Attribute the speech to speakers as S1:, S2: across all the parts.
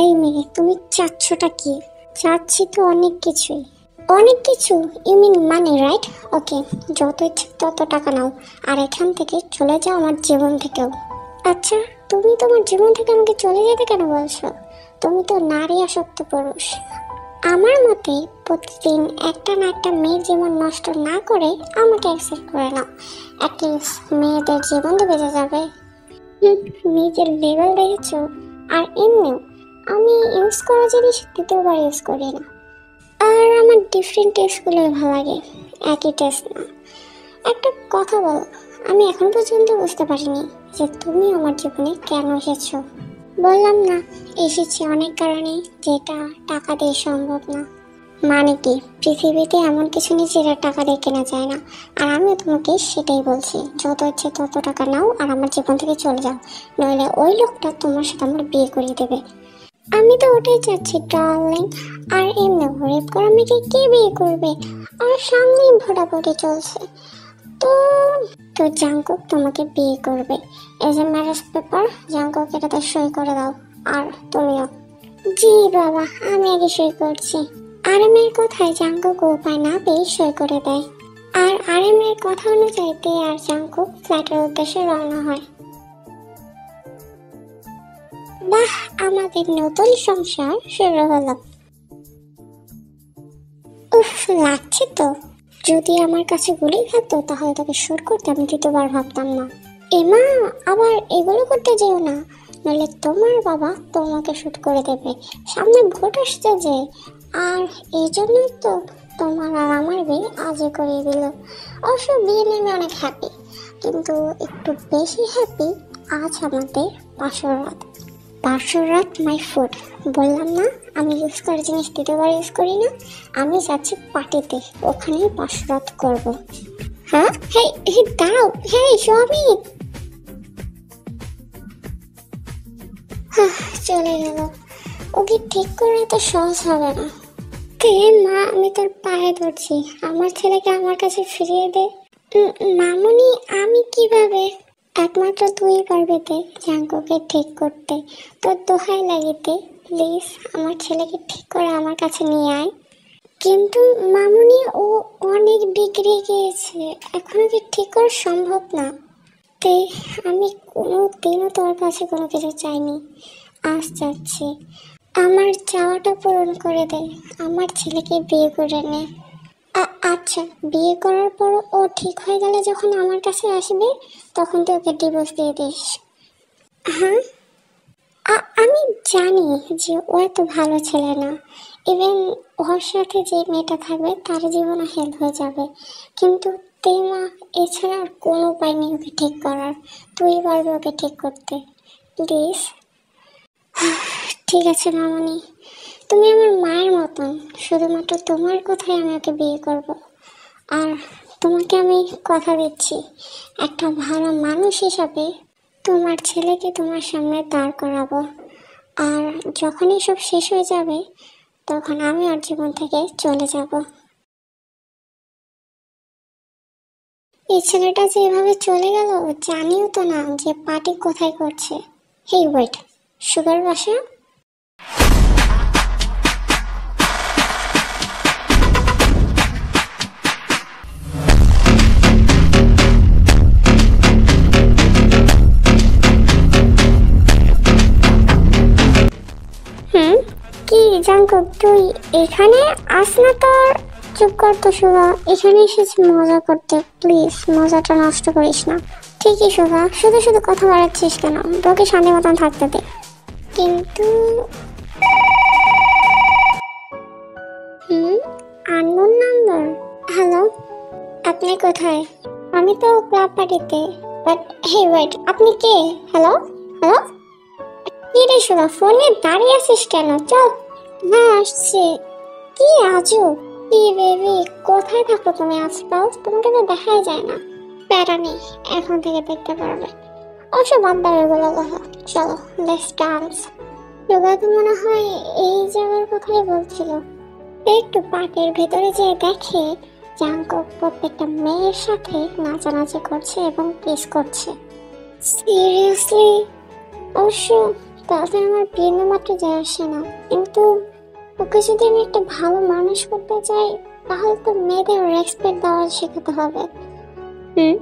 S1: এই মেয়ে, তুমি চাচ্ছটা কি? চাচ্ছি তো অনেক কিছুই। অনেক কিছু? You mean money, right? ওকে, যত ইচ্ছে তত টাকা নাও, আর এখান থেকে চলে যাও আমার জীবন থেকেও। আচ্ছা, তুমি তোমার জীবন থেকে আমাকে চলে যেতে কেন বলছো? তুমি তো নারী আসক্ত পুরুষ। আমার মতে প্রতিদিন একটা না একটা মেয়ের জীবন নষ্ট না করে আমাকে অ্যাকসেপ্ট করে নাও। অ্যাটলিস্ট মেয়েদের জীবন তো বেঁচে যাবে। নিজের লেভেল দেখেছো? আর এমনিও আমি ইউজ করা জিনিস দ্বিতীয়বার ইউজ করি না। আর আমার ডিফারেন্ট টেস্টগুলো ভালো লাগে, একই টেস্ট না। একটা কথা বলো, আমি এখন পর্যন্ত বুঝতে পারিনি যে তুমি আমার জীবনে কেন এসেছো। বললাম না, এসেছি অনেক কারণে, যেটা টাকা দিয়ে সম্ভব না। মানে কি, পৃথিবীতে এমন কিছু নেই যেটা টাকা দিয়ে কেনা যায় না। আর আমিও তোমাকে সেটাই বলছি, যত ইচ্ছে তত টাকা নাও আর আমার জীবন থেকে চলে যাও, নইলে ওই লোকটা তোমার সাথে আমার বিয়ে করিয়ে দেবে। আমি তো ওটাই চাচ্ছি ডার্লিং। আর এমনি রেপ করা মেয়েকে কে বিয়ে করবে? আর সামনেই ভোটাভুটি চলছে, তো তো জাঙ্কুক তোমাকে বিয়ে করবে। এই যে ম্যারেজ পেপার, জাঙ্কুক এটাতে সই করে দাও। আর তুমিও। জি বাবা, আমি আগে সই করছি। আরামের কথায় জাঙ্কুক উপায় না পেয়ে সই করে দেয়। আর আরামের কথা অনুযায়ী তে আর জাঙ্কুক ফ্ল্যাটের উদ্দেশ্যে রওনা হয়। বাহ, আমাদের নতুন সংসার শুরু হলো। উফ, লাগছে তো। যদি আমার কাছে গুলি থাকতো তাহলে তাকে শুট করতে আমি দ্বিতীয়বার ভাবতাম না। এমা, আবার এগুলো করতে যেও না, নাহলে তোমার বাবা তোমাকে শুট করে দেবে। সামনে ভোট আসছে যে, আর এই জন্যই তো তোমার আর আমার বিয়ে আজই করিয়ে দিল। অবশ্য বিয়ে নিয়ে আমি অনেক হ্যাপি, কিন্তু একটু বেশি হ্যাপি আজ আমাদের বাসর রাত। বাসর রাত মাই ফুড। বললাম না, আমি ইউজ করার জিনিস দ্বিতীয়বার ইউজ করি না। আমি যাচ্ছি পার্টিতে, ওখানেই বাসর রাত করবো। হ্যাঁ, হেই হেই দাঁড়াও, হেই স্বামী। চলে গেল। ওকে ঠিক করা তো সহজ হবে না। কে মা, আমি তোর পায়ে ধরছি, আমার ছেলেকে আমার কাছে ফিরিয়ে দে। মামুনি, আমি কিভাবে? একমাত্র তুই পারবে তে জাঙ্কুকে ঠিক করতে। তোর দোহাই লাগিতে, প্লিজ আমার ছেলেকে ঠিক করে আমার কাছে নিয়ে আয়। কিন্তু মামুনি, ও অনেক বিগড়ে গিয়েছে, এখনো কি ঠিক করা সম্ভব না। তে আমি কোনোদিনও তোর কাছে কোনো কিছু চাইনি, আজ চাচ্ছি। আমার চাওয়াটা পূরণ করে দে, আমার ছেলেকে বিয়ে করে নে। আচ্ছা, বিয়ে করার পর ও ঠিক হয়ে গেলে যখন আমার কাছে আসবে, তখন তুই ওকে ডিভোর্স দিয়ে দিস। হ্যাঁ, আমি জানি যে ও এত ভালো ছেলে না। ইভেন ওর সাথে যে মেয়েটা থাকবে তার জীবনও হেল হয়ে যাবে। কিন্তু তেমা, এছাড়া আর কোনো উপায় নেই ওকে ঠিক করার। তুই পারবে ওকে ঠিক করতে, প্লিজ। ঠিক আছে মামনি, তুমি আমার মায়ের মতন, শুধুমাত্র তোমার কথাই আমি ওকে বিয়ে করব। আর তোমাকে আমি কথা দিচ্ছি, একটা ভালো মানুষ হিসাবে তোমার ছেলেকে তোমার সামনে দাঁড় করাবো। আর যখনই সব শেষ হয়ে যাবে, তখন আমি ওর জীবন থেকে চলে যাব। এই ছেলেটা যে এভাবে চলে গেল, জানিও তো না যে পার্টি কোথায় করছে। হেই ওয়েট, সুগার বাসা? কি জাঙ্কুক, তুই এখানে আস না? তোর চুপ কর তো সুগা, এখানে এসেছি মজা করতে, প্লিজ মজাটা নষ্ট করিস না। ঠিকই সুগা, শুধু শুধু কথা বাড়াচ্ছিস কেন? তোকে শান্তি মতন থাকতে দে। কিন্তু আননোন নাম্বার। হ্যালো, আপনি কোথায়? আমি তো ক্লাব পার্টিতে। বাট হে ওয়েট, আপনি কে? হ্যালো হ্যালো, কি রে সুগা, ফোনে দাঁড়িয়ে আছিস কেন? চল। হ্যাঁ, আসছে। কি আজব, কি বেবি, কোথায় থাকো তুমি আজকাল? তোমাকে তো দেখাই যায় না। প্যারা নেই, এখন থেকে দেখতে পারবে। অবশ্য বাদ দাও এগুলো কথা, চলো লেটস ডান্স। যোগা তো মনে হয় এই জায়গার কথাই বলছিল। একটু পার্কের ভেতরে যেয়ে দেখে জাঙ্কুক প্রত্যেকটা মেয়ের সাথে নাচানাচি করছে এবং কিস করছে। সিরিয়াসলি? অবশ্য তাতে আমার বিন্দু মাত্র যায় আসে না, কিন্তু ওকে যদি আমি একটা ভালো মানুষ করতে চাই তাহলে তো মেয়েদের রেসপেক্ট দেওয়া শেখাতে হবে। হুম,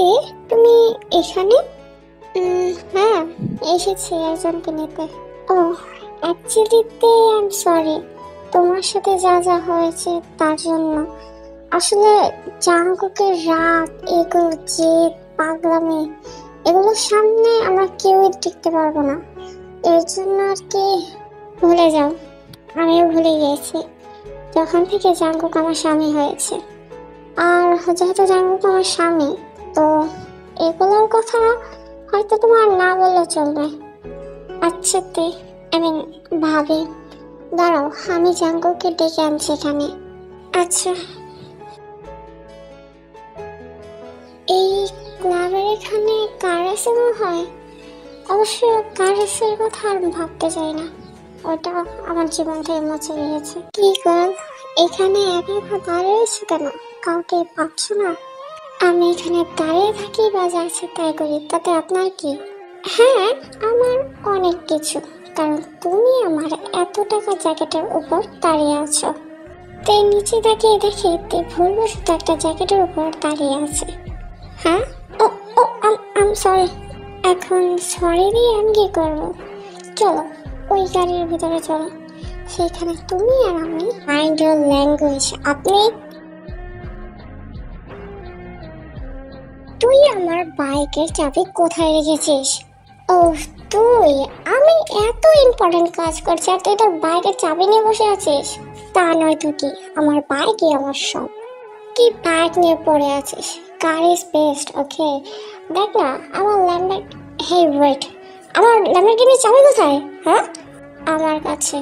S1: এ তুমি এখানে? হ্যাঁ, এসেছি একজনকে নিতে। ও, অ্যাকচুয়ালিতে আই এম সরি তোমার সাথে যা যা হয়েছে তার জন্য। আসলে জাঙ্কুকের রাগ, এগুলো জেদ, পাগলামি, এগুলোর সামনে আমরা কেউই টিকতে পারবো না। এর জন্য আর কি, ভুলে যাও। আমিও ভুলে গিয়েছি যখন থেকে জাঙ্কুক আমার স্বামী হয়েছে। আর যেহেতু জাঙ্কুক আমার স্বামী, তো এগুলোর কথা হয়তো তোমার না বললেও চলবে। আচ্ছা তে আই মিন ভাবি, দাঁড়াও আমি জাঙ্কুককে ডেকে আনছি এখানে। আচ্ছা, এই ক্লাবের এখানে কার আছে মনে হয়? অবশ্য কার এর কথা আর ভাবতে চাই না, ওটা আমার জীবন থেকে মুছে গিয়েছে। কি গার্ল, এখানে একা একা দাঁড়িয়ে রয়েছে কেন? কাউকে পাচ্ছ না? আমি এখানে দাঁড়িয়ে থাকি বা যা আছে তাই করি, তাতে আপনার কি? হ্যাঁ, আমার অনেক কিছু, কারণ তুমি আমার এত টাকা জ্যাকেটের উপর দাঁড়িয়ে আছো। তে নিচে তাকিয়ে দেখে তে ভুলবশত একটা জ্যাকেটের উপর দাঁড়িয়ে আছে। হ্যাঁ, ও ও আম সরি। এখন সরি দিয়ে আমি কি করবো? চলো ওই গাড়ির ভিতরে চলো, সেখানে তুমি আর আমি মাইন্ড ইওর ল্যাঙ্গুয়েজ। তুই আমার বাইকের চাবি কোথায় রেখেছিস? ও তুই, আমি এত ইম্পর্টেন্ট কাজ করছি আর তুই তোর বাইকের চাবি নিয়ে বসে আছিস? তা নয় তো কি, আমার বাইকই আমার সব। কি বাইক নিয়ে পড়ে আছিস? কার ইজ বেস্ট, ওকে? দেখ না আমার ল্যাম্বর, হে ওয়েট, আমার ল্যাম্বরগিনির চাবি কোথায়? হ্যাঁ, আমার কাছে।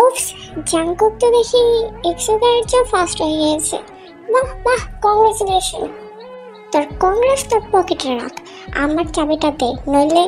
S1: উফস, জাঙ্কুক তো দেখি এক্সোগারের চেয়ে ফাস্ট হয়ে গিয়েছে। বাহ বাহ, কংগ্রেচুলেশন। তোর কংগ্রেস তোর পকেটে রাখ, আমার চাবিটা দে, নইলে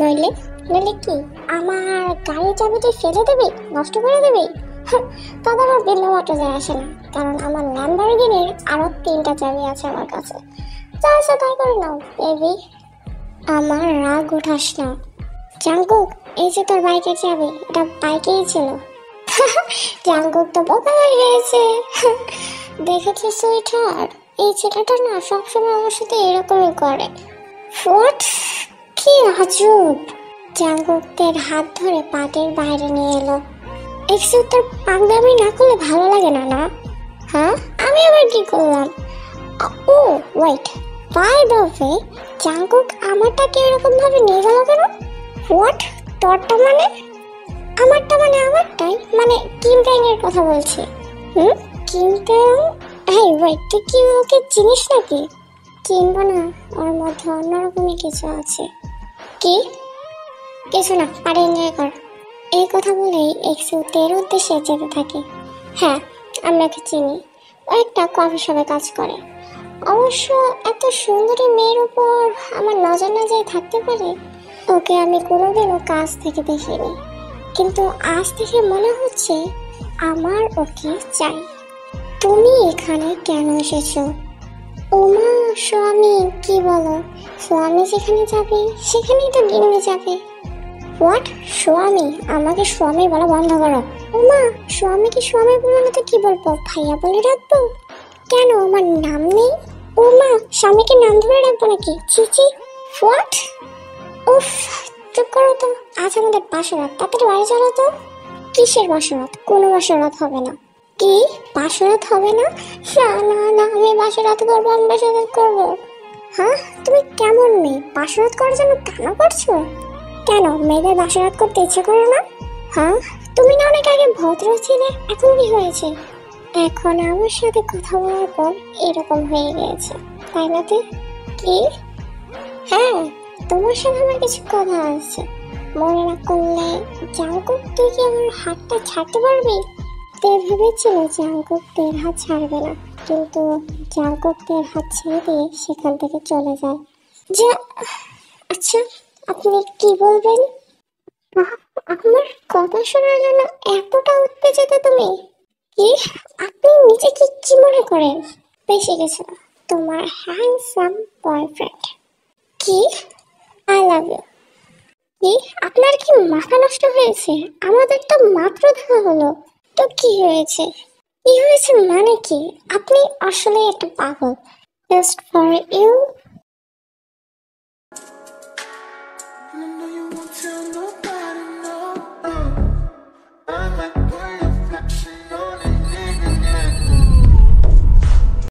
S1: নইলে নইলে কি আমার গাড়ির চাবি তুই ফেলে দিবি, নষ্ট করে দিবি? তবে আমার বিন্দু মাত্র যায় আসে না, কারণ আমার ল্যাম্বরগিনির আরো 3টা চাবি আছে আমার কাছে। যা আছে তাই করে নাও বেবি, আমার রাগ উঠাস না। জাঙ্কুক, এই যে তোর বাইকের চাবি, এটা বাইকেই ছিল। জাঙ্কুক তো বোকা হয়ে গেছে। দেখেছি সুইটহার্ট, এই ছেলেটা না সবসময় আমার সাথে এরকমই করে। হোয়াট, কি আজব। জাঙ্কুকের হাত ধরে পাটের বাইরে নিয়ে এলো। একটু তোর পাগলামি না করলে ভালো লাগে না, না? হ্যাঁ, আমি আবার কি করলাম? Oh wait, by the way, Jungkook আমারটাকে এরকম ভাবে নিয়ে গেল কেন? হোয়াট, তোরটা মানে? আমারটা মানে আমারটাই, মানে কিম ট্যাং এর কথা বলছি। কিম ট্যাং? এই ওয়েট, তুই কি ওকে চিনিস নাকি? চিনব না, ওর মধ্যে অন্যরকমই কিছু আছে। কি? কিছু না, পারে এনজয় কর। এই কথা বলেই এক্সু তের উদ্দেশ্যে যেতে থাকে। হ্যাঁ, আমি ওকে চিনি, ও একটা কফি শপে কাজ করে। অবশ্য এত সুন্দরী মেয়ের উপর আমার নজর না যেয়ে থাকতে পারে? ওকে আমি কোনোদিনও কাজ থেকে দেখিনি, কিন্তু আজ থেকে মনে হচ্ছে আমার ওকে চাই। তুমি এখানে কেন এসেছো? ওমা, স্বামী কি বলো? স্বামী যেখানে যাবে সেখানেই তো গিন্নি যাবে। হোয়াট, স্বামী? আমাকে স্বামী বলা বন্ধ করো। ওমা, স্বামীকে স্বামী বলে না তো কি বলবো, ভাইয়া বলে রাখবো? কেন, আমার নাম নেই? ওমা, স্বামীকে নাম ধরে রাখবো নাকি? চিচি, হোয়াট? উফ, চুপ করো তো, আজ আমাদের বাসরাত, তাড়াতাড়ি বাড়ি চলো তো। কিসের বাসরাত? কোনো বাসরাত হবে না। কি, বাসরাত হবে না? না না না, আমি বাসরাত করবো, আমি বাসরাত করবো। হ্যাঁ, তুমি কেমন মেয়ে, বাসরাত করার জন্য কান্না করছো? কেন, মেয়েদের বাসরাত করতে ইচ্ছে করে না? হ্যাঁ, তুমি না অনেক আগে ভদ্র ছিলে, এখন কি হয়েছে? এখন আমার সাথে কথা বলার পর এরকম হয়ে গিয়েছে, তাই না? কি? হ্যাঁ, তোমার সাথে আমার কিছু কথা আছে, মনে না করলে। জাঙ্কুক, তুই কি আমার হাতটা ছাড়তে পারবি? তে ভেবেছিল জাঙ্কুক তের হাত ছাড়বে না, কিন্তু জাঙ্কুক তের হাত ছেড়ে দিয়ে সেখান থেকে চলে যায়। যা, আচ্ছা আপনি কি বলবেন? আমার কথা শোনার জন্য এতটা উত্তেজিত তুমি? কি, আপনি নিজে কি মনে করেন? বেশি কিছু না, তোমার হ্যান্ডসাম বয়ফ্রেন্ড। কি? I love you. কি আপনার কি মাথা নষ্ট হয়েছে? আমাদের তো মাত্র দেখা হলো। তো কি হয়েছে? কি হয়েছে মানে কি? আপনি আসলে একটা পাগল। Just for you.
S2: I know you won't tell nobody.